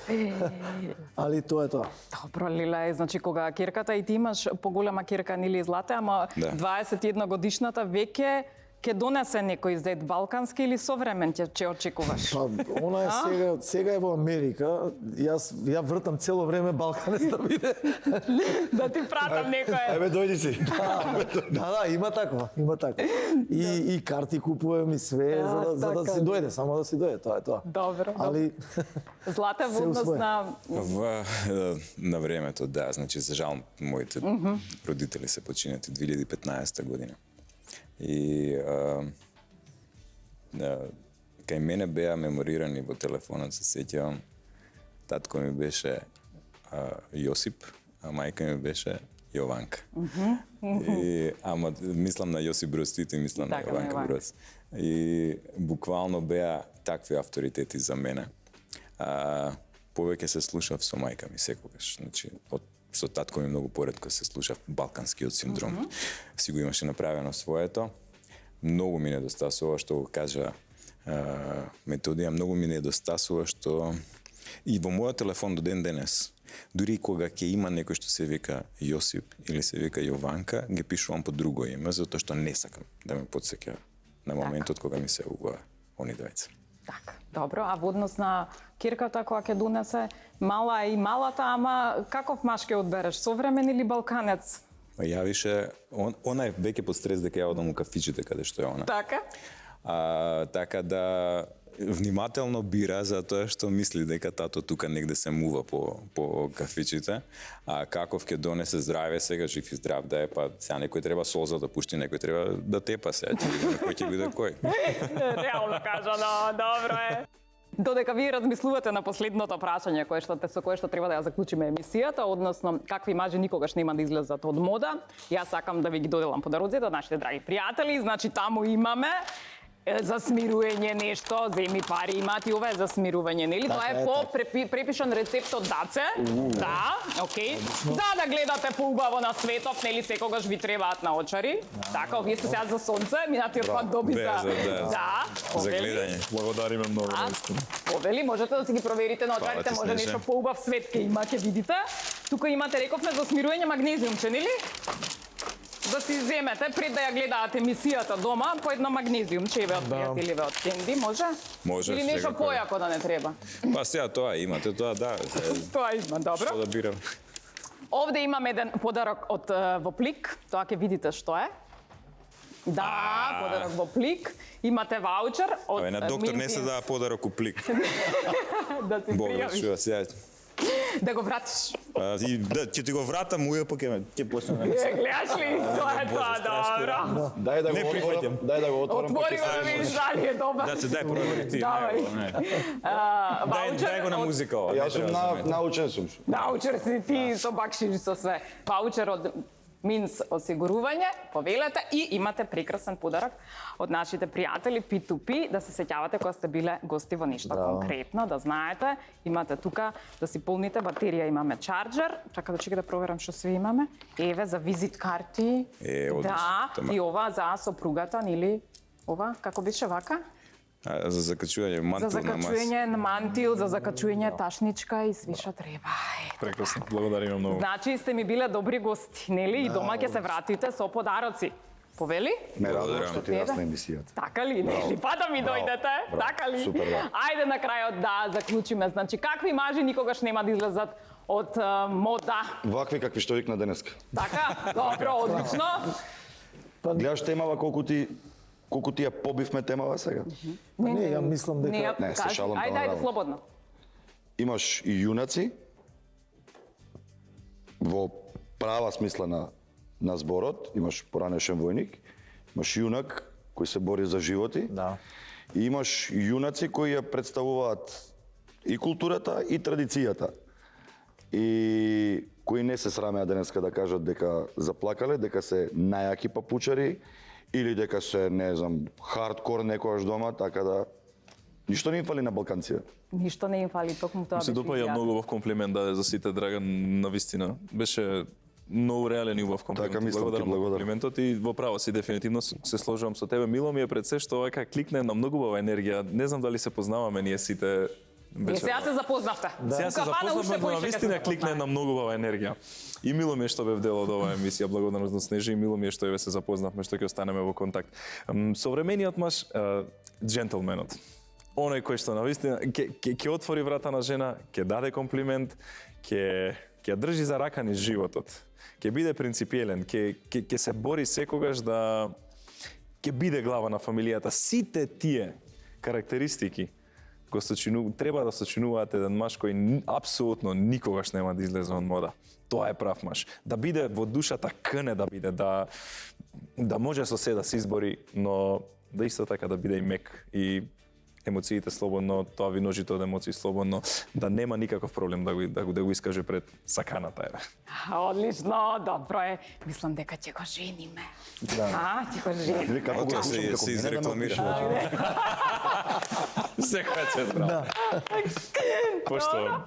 Али тоа е тоа. Добро, Лиле, значи кога керката и ти имаш поголема керка Нили Злате, ама Да. 21 годишната веќе ќе донесе некој зет балкански или современ ќе очекуваш? Па, она е сега е во Америка. Ја вртам цело време балканец да биде. Да ти пратам некој. Ајде дојди си. Да, има такова. И карти купувам и све за да така. си дојде, само да си дојде, тоа е тоа. Добро. Али Злате во се однос усвои. на На времето, да, значи за жал моите родители се починати 2015 година. И кај мене беа меморирани во телефонот, се сеќавам, татко ми беше Јосип, а мајка ми беше Јованка. Ама мислам на Јосип Броз Тито и мислам на Така, на Јованка Јованка. Броз. И буквално беа такви авторитети за мене. Повеќе се слушав со мајка ми секогаш. Значи, од со татко ми многу поретко се слуша балканскиот синдром. Си го имаше направено своето. Многу ми недостасува што го кажа Методија, многу ми недостасува што и во мојот телефон до ден денес, дури кога ќе има некој што се вика Јосип или се вика Јованка, ги пишувам по друго име, затоа што не сакам да ме потсеќа на моментот кога ми се угува они двајца. Така, добро, а во однос на кирката која ќе донесе, мала е и малата, ама каков маж ќе одбереш, современ или балканец? Ја више, она е веќе под стрес дека ја одам у кафичите каде што е она. Така? Така да внимателно бира затоа што мисли дека тато тука негде се мува по кафичите, а каков ќе донесе здраве сега, жив и здрав да е, па сега некој треба солза да пушти, некој треба да тепа сега, кој ќе биде кој. Реално кажано, добро е. Додека вие размислувате на последното прашање со кое што треба да ја заклучиме емисијата, односно какви мажи никогаш нема да излезат од мода, јас сакам да ви ги доделам подароците, нашите драги пријатели, значи таму имаме за смирување нешто, земи пари имаат и ова е за смирување, нели? Тоа е по препишан рецепт од Даце. Да, окей. За да гледате поубаво на светов, нели секогаш ви требаат наочари. Така, вие сте сега за сонце, минатиот пат доби за да, за гледање. Благодариме многу наистина. Повели, можете да си ги проверите наочарите, може нешто поубав свет ќе има, ќе видите. Тука имате, рековме, за смирување магнезиумче, нели? Да си земете пред да ја гледаат емисијата дома по едно магнезиумче од пријателиве од Кенди, може? Може. Или нешто појако да не треба? Па сега тоа имате, тоа да. Тоа има, добро. Што да бирам? Овде имаме еден подарок од во плик, тоа ќе видите што е. Да, подарок во плик. Имате ваучер од Абе, на доктор не се дава подарок у плик. да си Бога, пријавиш. чува сега. Да го вратиш. И да, ќе ти го вратам, уја пак ќе почне да Гледаш ли? Тоа е тоа, добро. Дај да Не го прифаќам. отворам, дај да го отворам. Отвори го да видиш дали е добар. Да се дај провери ти. Давај. Дај го на музика ова. Јас сум научен сум. Научер си ти со бакшиш со све. Ваучер од Минс осигурување, повелете и имате прекрасен подарок од нашите пријатели P2P, да се сеќавате кога сте биле гости во нешто конкретно, да знаете, имате тука да си полните батерија, имаме чарџер, чака да чека да проверам што све имаме. Еве за визит карти. Да, и ова за сопругата, нели? Ова како беше вака? За закачување мантил За закачување на мантил, за закачување ташничка и све што треба. Прекрасно, благодариме многу. Значи сте ми биле добри гости, нели? И дома ќе се вратите со подароци. Повели? Ме радува што ти расна емисијата. Така ли? Нели? Па да ми дојдете? Така ли? Супер, да. Ајде на крајот да заклучиме. Значи, какви мажи никогаш нема да излезат од мода? Вакви какви што викна денеска. Така? Добро, одлично. Гледаш темава колку ти ја побивме темава сега. Не, ја мислам дека... Не, Не, се кажи. шалам, Ајде, тоа ајде, наравно. слободно. Имаш и јунаци во права смисла на зборот, имаш поранешен војник, имаш јунак кој се бори за животи. Да. И имаш јунаци кои ја представуваат и културата и традицијата. И кои не се срамеа денеска да кажат дека заплакале, дека се најаки папучари или дека се, не знам, хардкор некојаш дома, така да ништо не им фали на балканците. Ништо не им фали, токму тоа Ми се беше допаѓа идејата. многу убав комплимент даде за сите, Драган, навистина. Беше многу реален и убав комплимент. Така мислам, ти Благодарам на благодарам. комплиментот и во право си дефинитивно се сложувам со тебе. Мило ми е пред се што вака кликне на многу убава енергија. Не знам дали се познаваме ние сите. И сега се запознавте. Сега се запознавме, но навистина кликне на многу убава енергија. И мило ми е што бев дел од оваа емисија, благодарност на Снежи, и мило ми е што еве се запознавме, што ќе останеме во контакт. Современиот маж, джентлменот. Оној кој што навистина ќе отвори врата на жена, ќе даде комплимент, ќе ја држи за рака низ животот. Ќе биде принципиелен, ќе се бори секогаш да ќе биде глава на фамилијата. Сите тие карактеристики треба да сочинуваат еден маж кој апсолутно никогаш нема да излезе од мода. Тоа е прав маж. Да биде во душата кне да биде, да може со се да се избори, но да исто така да биде и мек и емоциите слободно, тоа виножите од емоции слободно, да нема никаков проблем да го искаже пред саканата еве. Одлично, добро е. Мислам дека ќе го жениме. Да. Ќе го жениме. Или како го Тоа слушам, како се мене да ме изрекламира. опишува. Секоја чест. Да. Поштовам.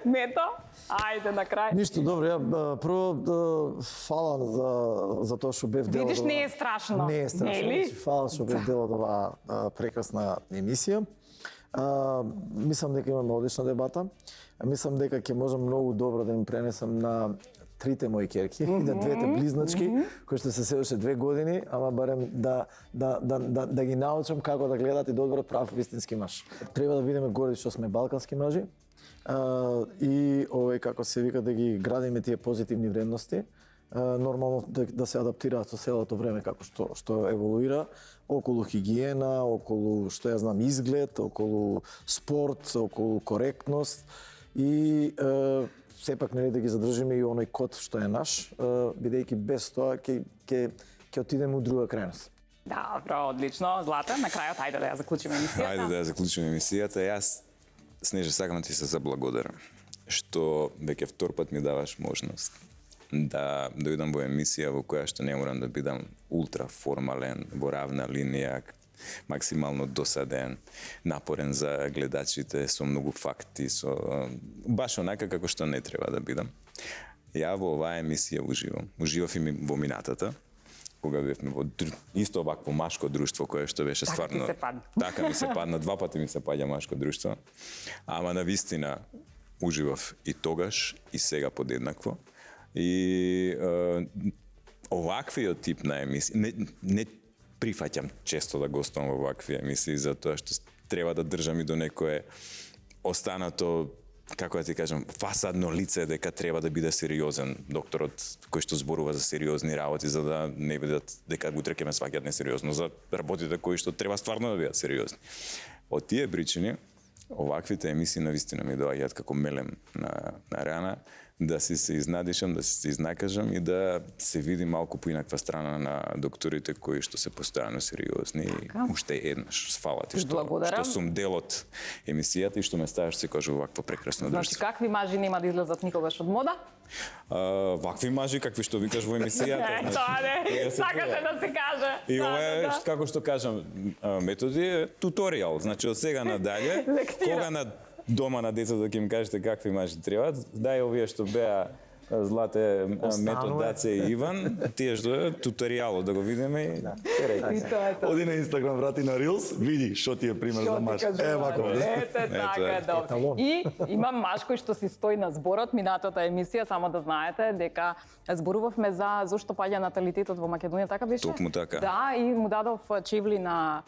Мето, ајде на крај. Ништо, добро, ја прво фала за тоа што бев дел од Видиш, ова- не е страшно. Не е страшно. Нели? Значи, фала што бев дел од оваа прекрасна емисија. Мислам дека имаме одлична дебата. Мислам дека ќе можам многу добро да им пренесам на трите мои ќерки и на двете близначки, кои што се уште 2 години, ама барем да ги научам како да гледат и да одберат прав вистински маж. Треба да видиме горе што сме балкански мажи и како се вика да ги градиме тие позитивни вредности. Нормално да се адаптираат со селото време како што еволуира околу хигиена, околу што ја знам изглед, околу спорт, околу коректност и сепак нели да ги задржиме и оној код што е наш, бидејќи без тоа ќе отидеме у друга крајност. Добро, одлично. Злата, на крајот, ајде да ја заклучиме емисијата. Ајде да ја заклучиме емисијата. Јас, Снежа, сакам да ти се заблагодарам што веќе втор пат ми даваш можност да дојдам во емисија во која што не морам да бидам ултра формален, во равна линија, максимално досаден, напорен за гледачите, со многу факти, со баш онака како што не треба да бидам. Ја во оваа емисија уживам. Уживав и во минатата, кога бевме во исто овакво машко друштво кое што беше Така стварно... ти се падна. Така ми се падна, 2 пати ми се паѓа машко друштво. Ама на вистина уживав и тогаш и сега подеднакво. И оваквиот тип на емисија не прифаќам често да гостувам во овакви емисии затоа што треба да држам и до некое останато, како да ти кажам, фасадно лице дека треба да биде сериозен докторот кој што зборува за сериозни работи за да не бидат дека утре ќе ме сваќаат несериозно за работите кои што треба стварно да бидат сериозни. Од тие причини оваквите емисии навистина ми доаѓаат како мелем на рана, да се изнадишам, да се изнакажам и да се види малку поинаква страна на докторите кои што се постојано сериозни. Уште еднаш, фала ти што сум дел од емисијата и што ме ставаш секогаш во вакво прекрасно Значи, друштво. какви мажи нема да излезат никогаш од мода? Вакви мажи какви што викаш во емисијата. Тоа не, сакате да се каже. И ова е, како што кажам, методи е туторијал. Значи, од сега надале, Лектира. кога на дома на децата ќе им кажете какви мажи требаат, дај овие што беа Злате, Мето, Даце и Иван, тие што е туторијалот да го видиме и И тоа е тоа. Оди на Инстаграм, врати на Reels, види што ти е пример за маж. Вако. Ете, така, добро. И имам маж кој што си стои на зборот, минатата емисија, само да знаете, дека зборувавме за зошто паѓа наталитетот во Македонија, така беше? Токму така. Да, и му дадов чевли на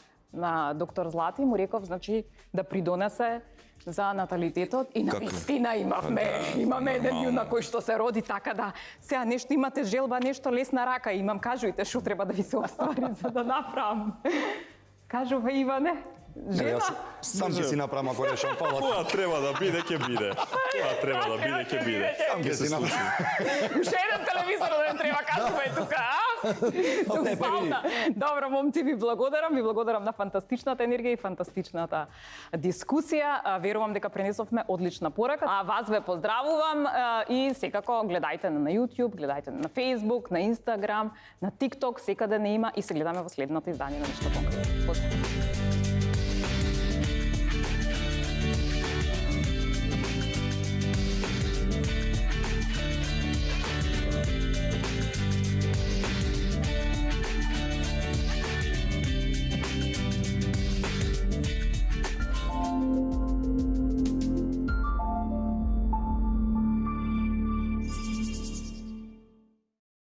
доктор Злати, му реков, значи, да придонесе за наталитетот и на вистина имаме еден јунак кој што се роди така да сега нешто имате желба, нешто лесна рака, имам, кажујте што треба да ви се оствари за да направам. Кажува Иване, жена? Сам ќе си направам ако решам палат. Тоа треба да биде, ќе биде. Тоа треба да биде, ќе биде. Сам ќе си направам. Уште еден телевизор да не треба, кажувај тука, а? Тук спална. Добро, момци, ви благодарам на фантастичната енергија и фантастичната дискусија. Верувам дека пренесовме одлична порака. А вас ве поздравувам и секако гледајте на YouTube, гледајте на Facebook, на Instagram, на TikTok, секаде не има и се гледаме во следното издание на Нешто конкретно. Поздрав.